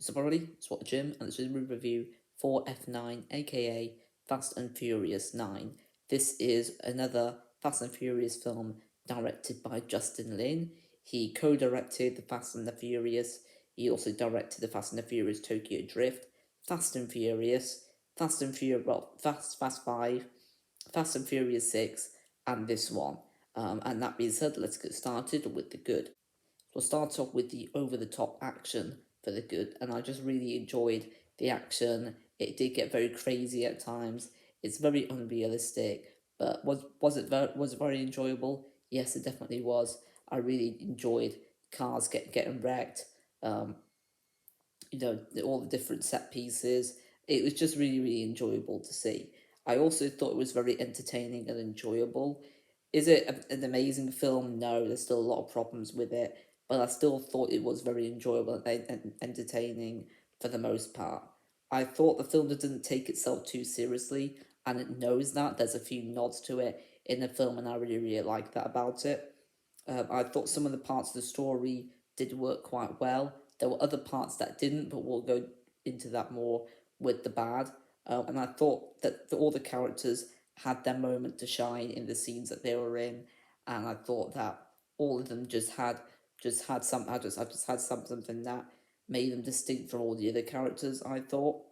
So everybody, it's what Jim, and this is a review for F9, aka Fast and Furious 9. This is another Fast and Furious film directed by Justin Lin. He co-directed the Fast and the Furious. He also directed the Fast and the Furious Tokyo Drift, Fast and Furious, Fast 5, Fast and Furious 6, and this one. And that being said, let's get started with the good. We'll start off with the over-the-top action for the good, and I just really enjoyed the action. It did get very crazy at times. It's very unrealistic, but was it very enjoyable? Yes, it definitely was. I really enjoyed cars getting wrecked. Um, all the different set pieces. It was just really enjoyable to see. I also thought it was very entertaining and enjoyable. Is it an amazing film? No, there's still a lot of problems with it, but I still thought it was very enjoyable and entertaining for the most part. I thought the film didn't take itself too seriously, and it knows that. There's a few nods to it in the film, and I really like that about it. I thought some of the parts of the story did work quite well. There were other parts that didn't, but we'll go into that more with the bad. And I thought that all the characters had their moment to shine in the scenes that they were in, and I thought that all of them just had something that made them distinct from all the other characters. I thought.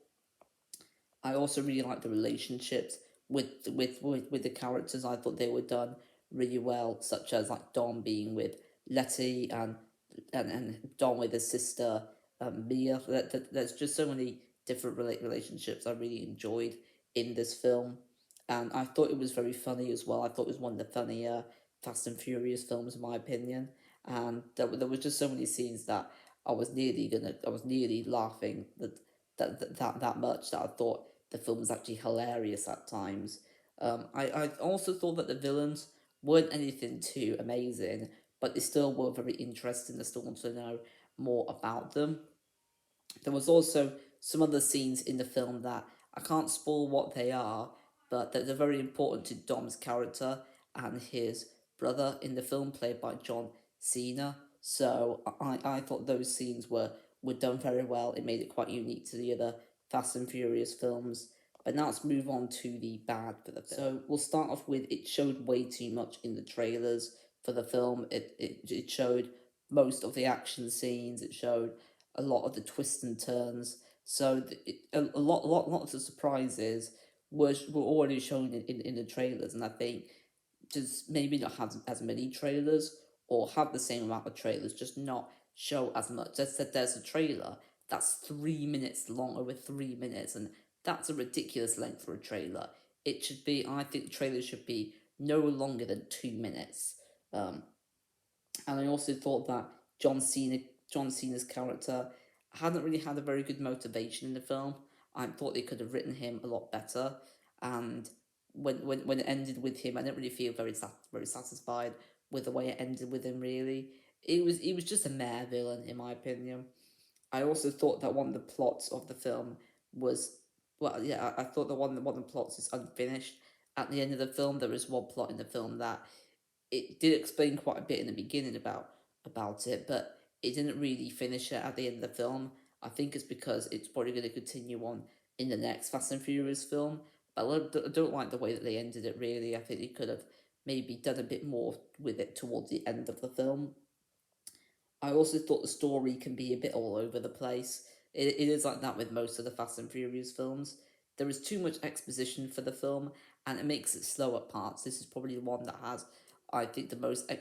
I also really liked the relationships with the characters. I thought they were done really well, such as like Dom being with Letty and Dom with his sister Mia. There's just so many different relationships I really enjoyed in this film, and I thought it was very funny as well. I thought it was one of the funnier Fast and Furious films, in my opinion, and there was just so many scenes that I was nearly laughing that much that I thought the film was actually hilarious at times. I also thought that the villains weren't anything too amazing, but they still were very interesting. I still want to know more about them. There was also some other scenes in the film that I can't spoil what they are, but they're very important to Dom's character and his brother in the film, played by John Cena. So I thought those scenes were done very well. It made it quite unique to the other Fast and Furious films. But now let's move on to the bad for the film. So we'll start off with it showed way too much in the trailers for the film. It showed most of the action scenes. It showed a lot of the twists and turns. So lot of the surprises were already shown in the trailers, and I think just maybe not have as many trailers or have the same amount of trailers, just not show as much. Just that there's a trailer that's 3 minutes long, over 3 minutes, and that's a ridiculous length for a trailer. It should be, I think, the trailer should be no longer than 2 minutes. Um, and I also thought that John Cena's character hadn't really had a very good motivation in the film. I thought they could have written him a lot better, and when it ended with him, I didn't really feel very satisfied with the way it ended with him. Really, it was just a meh villain in my opinion. I also thought that one of the plots of the film was, well, yeah, I thought that one of the plots is unfinished. At the end of the film, there is one plot in the film that it did explain quite a bit in the beginning about it, but it didn't really finish it at the end of the film. I think it's because it's probably going to continue on in the next Fast and Furious film. But I don't like the way that they ended it. Really, I think they could have maybe done a bit more with it towards the end of the film. I also thought the story can be a bit all over the place. It is like that with most of the Fast and Furious films. There is too much exposition for the film, and it makes it slow at parts. This is probably the one that has, I think, the most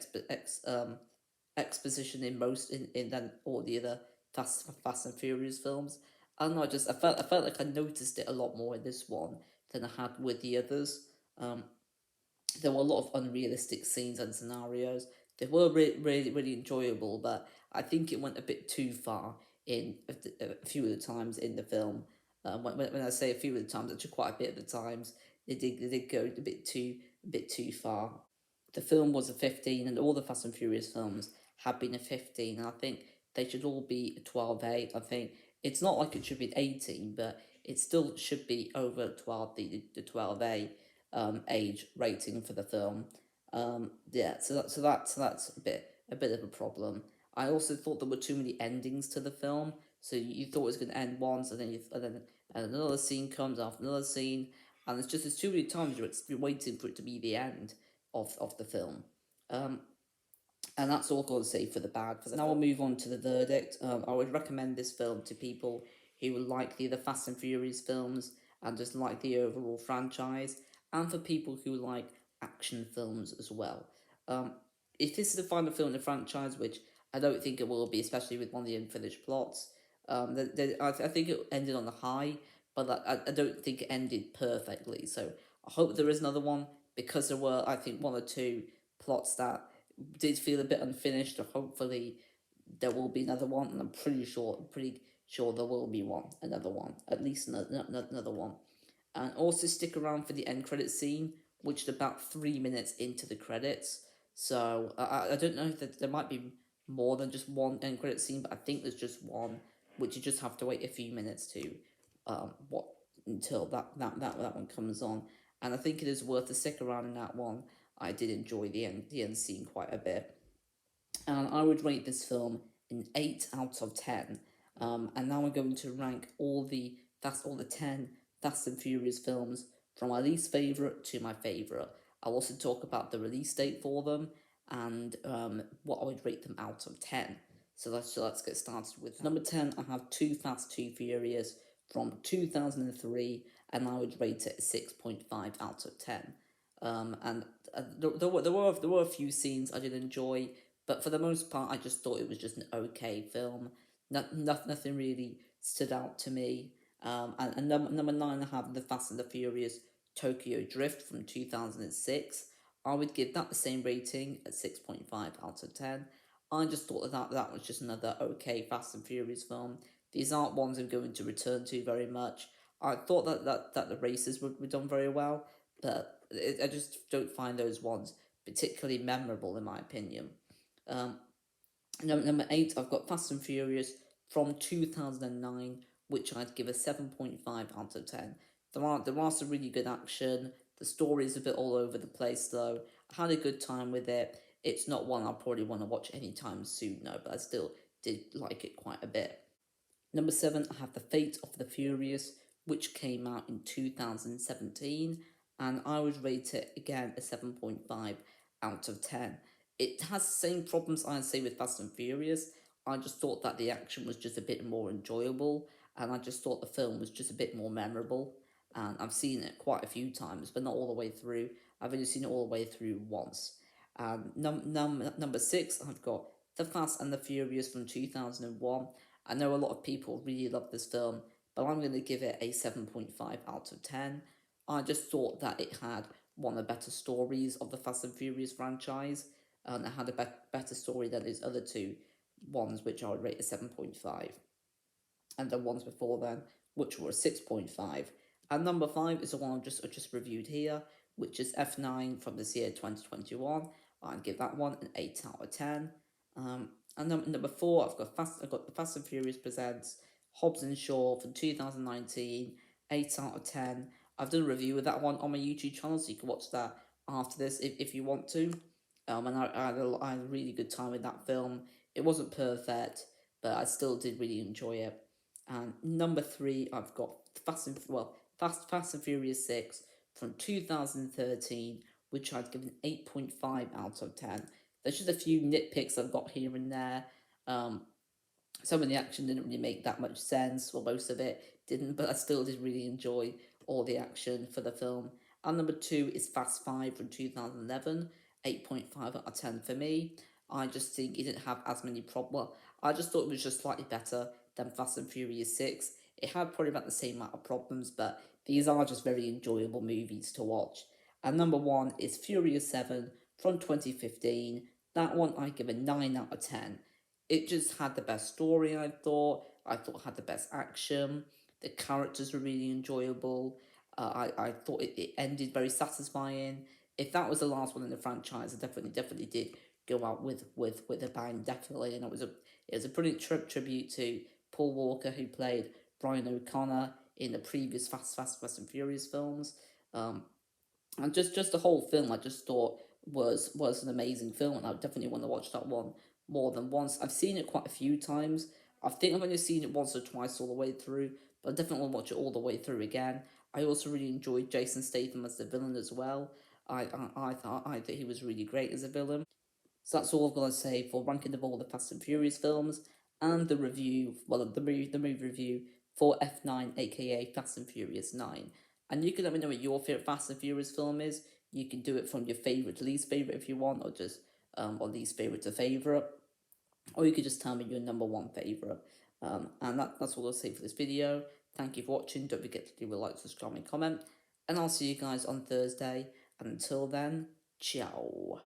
exposition in most in than all the other Fast and Furious films. I don't know. I felt like I noticed it a lot more in this one than I had with the others. Um, there were a lot of unrealistic scenes and scenarios. They were really enjoyable, but I think it went a bit too far in a few of the times in the film. When I say a few of the times, actually quite a bit of the times, they did go a bit too far. The film was a 15, and all the Fast and Furious films have been a 15, and I think they should all be a 12A. I think it's not like it should be 18, but it still should be over 12, the 12A age rating for the film. Yeah, so that's a bit of a problem. I also thought there were too many endings to the film. So you thought it was going to end once, and another scene comes after another scene, and there's too many times you're waiting for it to be the end of the film. Um, and that's all I've got to say for the bad. For the now, we'll move on to the verdict. I would recommend this film to people who like the Fast and Furious films and just like the overall franchise, and for people who like action films as well. Um, if this is the final film in the franchise, which I don't think it will be, especially with one of the unfinished plots, I think it ended on a high, but I don't think it ended perfectly. So I hope there is another one, because there were, I think, one or two plots that did feel a bit unfinished. Or hopefully there will be another one, and I'm pretty sure there will be another one, at least another one. And also stick around for the end credit scene, which is about 3 minutes into the credits. So I don't know if there might be more than just one end credit scene, but I think there's just one, which you just have to wait a few minutes to what until that one comes on. And I think it is worth to stick around in that one. I did enjoy the end scene quite a bit, and I would rate this film an 8 out of 10. And now we're going to rank all the 10 Fast and Furious films from my least favorite to my favorite. I'll also talk about the release date for them and what I would rate them out of 10. So let's get started with number 10. I have Too Fast, Too Furious from 2003, and I would rate it 6.5 out of 10. And there were a few scenes I did enjoy, but for the most part, I just thought it was just an okay film. Nothing really stood out to me. And number 9, I have The Fast and the Furious Tokyo Drift from 2006. I would give that the same rating at 6.5 out of 10. I just thought that was just another okay Fast and Furious film. These aren't ones I'm going to return to very much. I thought that the races were done very well, but I just don't find those ones particularly memorable in my opinion. Um, Number 8, I've got Fast and Furious from 2009, which I'd give a 7.5 out of 10. There are some really good action. The story is a bit all over the place though. I had a good time with it. It's not one I'll probably want to watch anytime soon, no, but I still did like it quite a bit. Number 7, I have The Fate of the Furious, which came out in 2017, and I would rate it again a 7.5 out of 10. It has the same problems I'd say with Fast and Furious. I just thought that the action was just a bit more enjoyable, and I just thought the film was just a bit more memorable. And I've seen it quite a few times, but not all the way through. I've only seen it all the way through once. Number 6, I've got The Fast and the Furious from 2001. I know a lot of people really love this film, but I'm going to give it a 7.5 out of 10. I just thought that it had one of the better stories of the Fast and Furious franchise, and it had a better story than its other two ones, which I would rate a 7.5, and the ones before then, which were a 6.5. And number 5 is the one I just reviewed here, which is F9 from this year 2021. I'd give that one an 8 out of 10. And number 4, I've got the Fast and Furious Presents Hobbs and Shaw from 2019, 8 out of 10. I've done a review of that one on my YouTube channel, so you can watch that after this if you want to. And I had a really good time with that film. It wasn't perfect, but I still did really enjoy it. And number 3, I've got Fast and Furious 6 from 2013, which I'd give an 8.5 out of 10. There's just a few nitpicks I've got here and there. Some of the action didn't really make that much sense, or most of it didn't, but I still did really enjoy all the action for the film. And number 2 is Fast 5 from 2011, 8.5 out of 10 for me. I just think it didn't have as many problems. Well, I just thought it was just slightly better than Fast and Furious 6. It had probably about the same amount of problems, but these are just very enjoyable movies to watch. And number 1 is Furious 7 from 2015. That one I give a 9 out of 10. It just had the best story, I thought. I thought it had the best action. The characters were really enjoyable. I thought it ended very satisfying. If that was the last one in the franchise, I definitely did go out with a bang, definitely. And it was a brilliant tribute to Paul Walker, who played Brian O'Connor in the previous Fast and Furious films. And just the whole film, I just thought was an amazing film, and I definitely want to watch that one more than once. I've seen it quite a few times. I think I've only seen it once or twice all the way through, but I definitely want to watch it all the way through again. I also really enjoyed Jason Statham as the villain as well. I thought he was really great as a villain. So that's all I've got to say for ranking of all the Fast and Furious films and the review, well, the movie review for F9, aka Fast and Furious 9. And you can let me know what your favorite Fast and Furious film is. You can do it from your favorite to least favorite if you want, or just or least favorite to favorite, or you could just tell me your number one favorite. And that's all I'll say for this video. Thank you for watching. Don't forget to leave a like, subscribe, and comment. And I'll see you guys on Thursday. And until then, ciao.